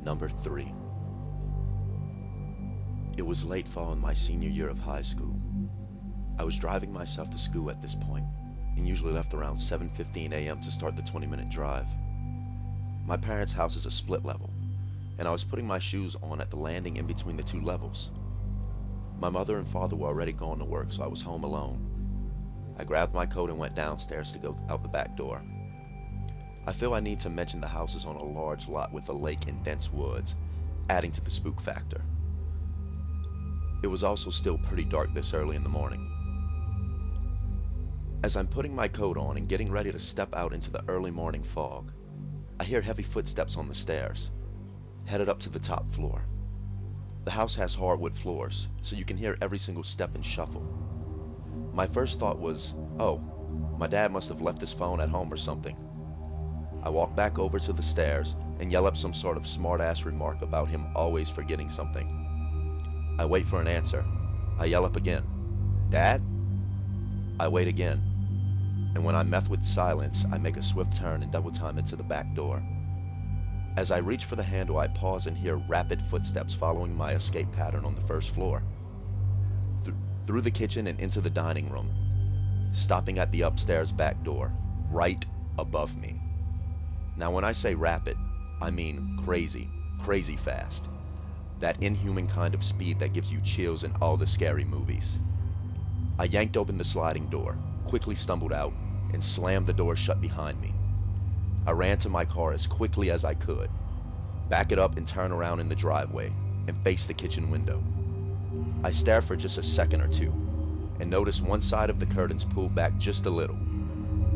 Number 3. It was late fall in my senior year of high school. I was driving myself to school at this point, and usually left around 7:15 a.m. to start the 20-minute drive. My parents' house is a split level, and I was putting my shoes on at the landing in between the two levels. My mother and father were already gone to work, so I was home alone. I grabbed my coat and went downstairs to go out the back door. I feel I need to mention the house is on a large lot with a lake and dense woods, adding to the spook factor. It was also still pretty dark this early in the morning. As I'm putting my coat on and getting ready to step out into the early morning fog, I hear heavy footsteps on the stairs, headed up to the top floor. The house has hardwood floors, so you can hear every single step and shuffle. My first thought was, oh, my dad must have left his phone at home or something. I walk back over to the stairs and yell up some sort of smart-ass remark about him always forgetting something. I wait for an answer. I yell up again, "Dad?" I wait again, and when I'm met with silence, I make a swift turn and double time it to the back door. As I reach for the handle, I pause and hear rapid footsteps following my escape pattern on the first floor. Through the kitchen and into the dining room, stopping at the upstairs back door, right above me. Now when I say rapid, I mean crazy, crazy fast. That inhuman kind of speed that gives you chills in all the scary movies. I yanked open the sliding door, quickly stumbled out, and slammed the door shut behind me. I ran to my car as quickly as I could, back it up and turn around in the driveway, and face the kitchen window. I stare for just a second or two, and notice one side of the curtains pull back just a little.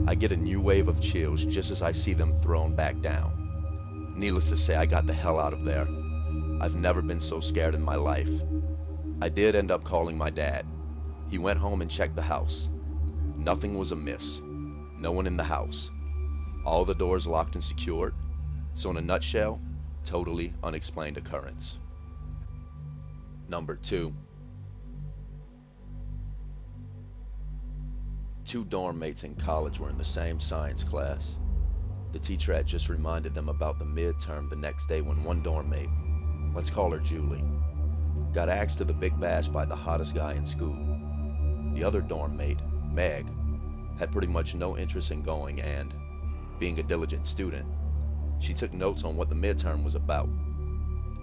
I get a new wave of chills just as I see them thrown back down. Needless to say, I got the hell out of there. I've never been so scared in my life. I did end up calling my dad. He went home and checked the house. Nothing was amiss. No one in the house. All the doors locked and secured. So in a nutshell, totally unexplained occurrence. Number 2. 2 dorm mates in college were in the same science class. The teacher had just reminded them about the midterm the next day when one dorm mate, let's call her Julie, got asked to the big bash by the hottest guy in school. The other dorm mate, Meg, had pretty much no interest in going and, being a diligent student, she took notes on what the midterm was about.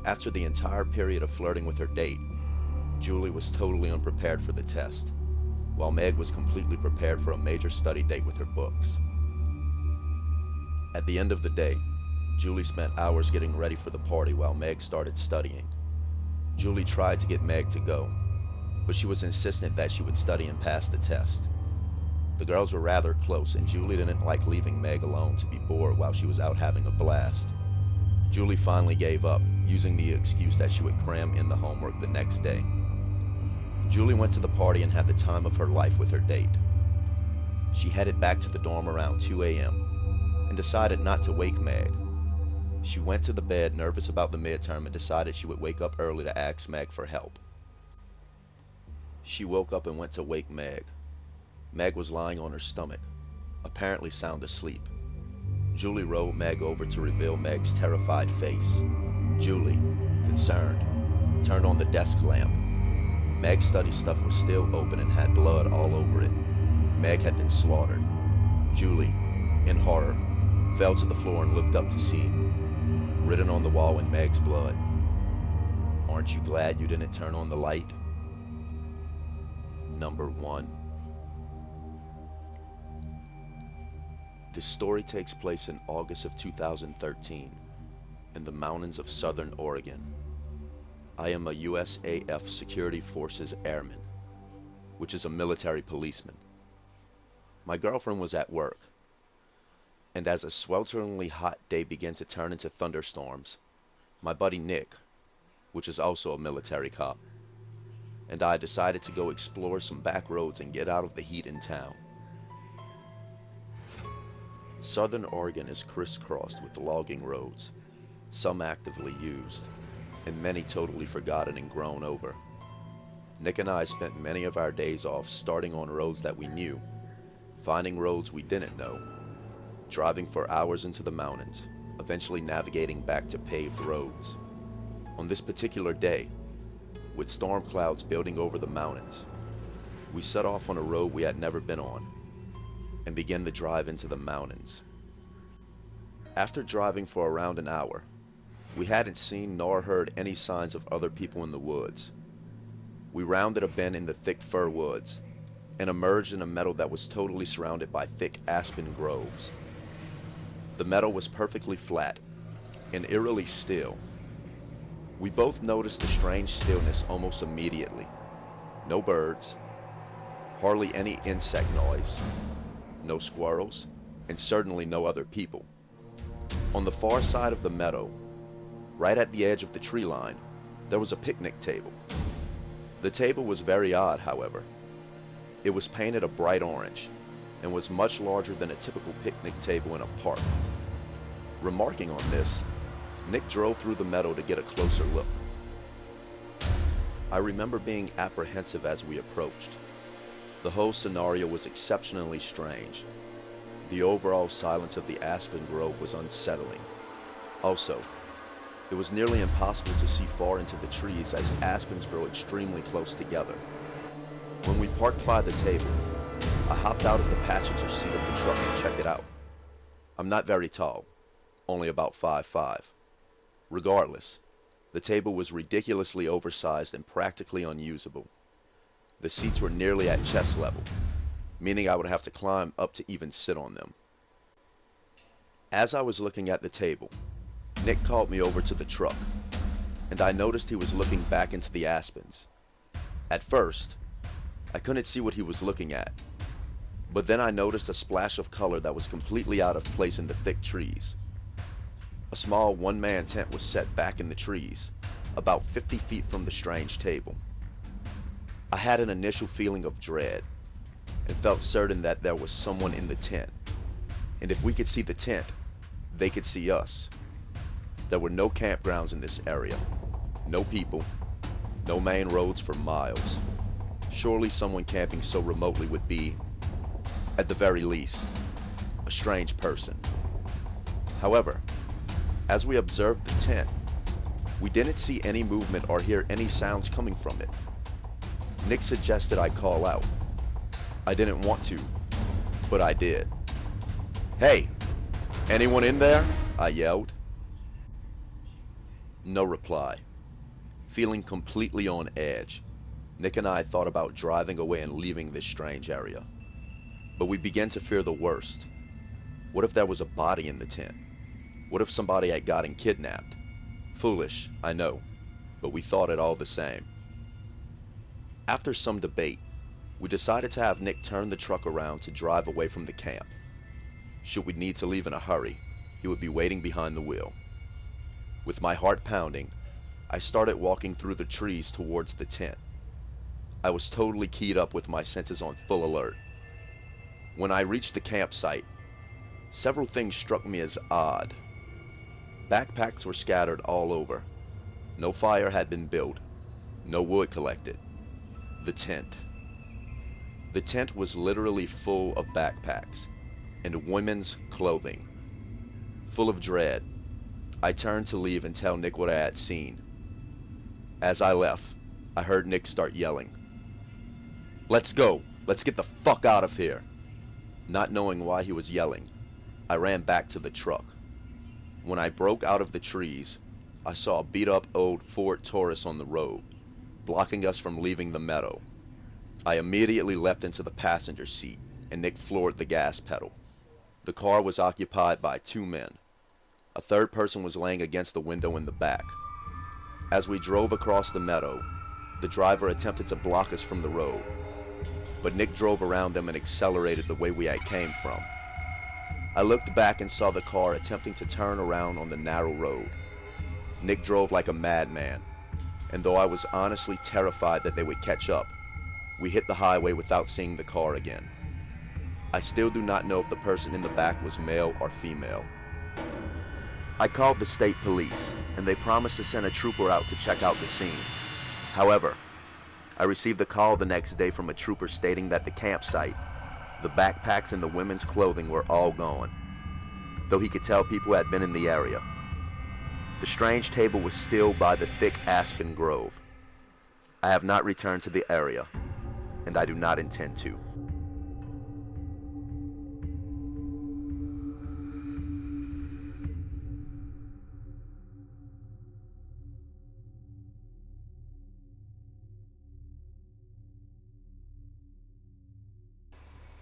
After the entire period of flirting with her date, Julie was totally unprepared for the test, while Meg was completely prepared for a major study date with her books. At the end of the day, Julie spent hours getting ready for the party while Meg started studying. Julie tried to get Meg to go, but she was insistent that she would study and pass the test. The girls were rather close, and Julie didn't like leaving Meg alone to be bored while she was out having a blast. Julie finally gave up, using the excuse that she would cram in the homework the next day. Julie went to the party and had the time of her life with her date. She headed back to the dorm around 2 a.m. and decided not to wake Meg. She went to the bed nervous about the midterm and decided she would wake up early to ask Meg for help. She woke up and went to wake Meg. Meg was lying on her stomach, apparently sound asleep. Julie rolled Meg over to reveal Meg's terrified face. Julie, concerned, turned on the desk lamp. Meg's study stuff was still open and had blood all over it. Meg had been slaughtered. Julie, in horror, fell to the floor and looked up to see, written on the wall in Meg's blood, "Aren't you glad you didn't turn on the light?" Number 1. This story takes place in August of 2013 in the mountains of southern Oregon. I am a USAF Security Forces airman, which is a military policeman. My girlfriend was at work, and as a swelteringly hot day began to turn into thunderstorms, my buddy Nick, which is also a military cop, and I decided to go explore some back roads and get out of the heat in town. Southern Oregon is crisscrossed with logging roads, some actively used, and many totally forgotten and grown over. Nick and I spent many of our days off starting on roads that we knew, finding roads we didn't know, driving for hours into the mountains, eventually navigating back to paved roads. On this particular day, with storm clouds building over the mountains, we set off on a road we had never been on and began the drive into the mountains. After driving for around an hour, we hadn't seen nor heard any signs of other people in the woods. We rounded a bend in the thick fir woods and emerged in a meadow that was totally surrounded by thick aspen groves. The meadow was perfectly flat and eerily still. We both noticed the strange stillness almost immediately. No birds, hardly any insect noise, no squirrels, and certainly no other people. On the far side of the meadow, right at the edge of the tree line, there was a picnic table. The table was very odd, however. It was painted a bright orange and was much larger than a typical picnic table in a park. Remarking on this, Nick drove through the meadow to get a closer look. I remember being apprehensive as we approached. The whole scenario was exceptionally strange. The overall silence of the aspen grove was unsettling. Also, it was nearly impossible to see far into the trees as aspens grow extremely close together. When we parked by the table, I hopped out of the passenger seat of the truck to check it out. I'm not very tall, only about 5'5". Regardless, the table was ridiculously oversized and practically unusable. The seats were nearly at chest level, meaning I would have to climb up to even sit on them. As I was looking at the table, Nick called me over to the truck, and I noticed he was looking back into the aspens. At first, I couldn't see what he was looking at, but then I noticed a splash of color that was completely out of place in the thick trees. A small one-man tent was set back in the trees, about 50 feet from the strange table. I had an initial feeling of dread, and felt certain that there was someone in the tent, and if we could see the tent, they could see us. There were no campgrounds in this area, no people, no main roads for miles. Surely someone camping so remotely would be, at the very least, a strange person. However, as we observed the tent, we didn't see any movement or hear any sounds coming from it. Nick suggested I call out. I didn't want to, but I did. "Hey, anyone in there?" I yelled. No reply. Feeling completely on edge, Nick and I thought about driving away and leaving this strange area. But we began to fear the worst. What if there was a body in the tent? What if somebody had gotten kidnapped? Foolish, I know, but we thought it all the same. After some debate, we decided to have Nick turn the truck around to drive away from the camp. Should we need to leave in a hurry, he would be waiting behind the wheel. With my heart pounding, I started walking through the trees towards the tent. I was totally keyed up with my senses on full alert. When I reached the campsite, several things struck me as odd. Backpacks were scattered all over. No fire had been built. No wood collected. The tent. The tent was literally full of backpacks and women's clothing. Full of dread, I turned to leave and tell Nick what I had seen. As I left, I heard Nick start yelling, "Let's go! Let's get the fuck out of here!" Not knowing why he was yelling, I ran back to the truck. When I broke out of the trees, I saw a beat-up old Ford Taurus on the road, blocking us from leaving the meadow. I immediately leapt into the passenger seat, and Nick floored the gas pedal. The car was occupied by 2 men. A third person was laying against the window in the back. As we drove across the meadow, the driver attempted to block us from the road, but Nick drove around them and accelerated the way we had came from. I looked back and saw the car attempting to turn around on the narrow road. Nick drove like a madman, and though I was honestly terrified that they would catch up, we hit the highway without seeing the car again. I still do not know if the person in the back was male or female. I called the state police, and they promised to send a trooper out to check out the scene. However, I received a call the next day from a trooper stating that the campsite, the backpacks, and the women's clothing were all gone. though he could tell people had been in the area. The strange table was still by the thick aspen grove. I have not returned to the area, and I do not intend to.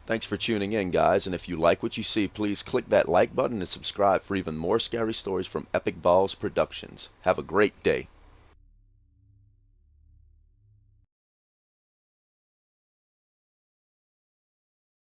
Thanks for tuning in, guys, and if you like what you see, please click that like button and subscribe for even more scary stories from Epic Ballz Productions. Have a great day.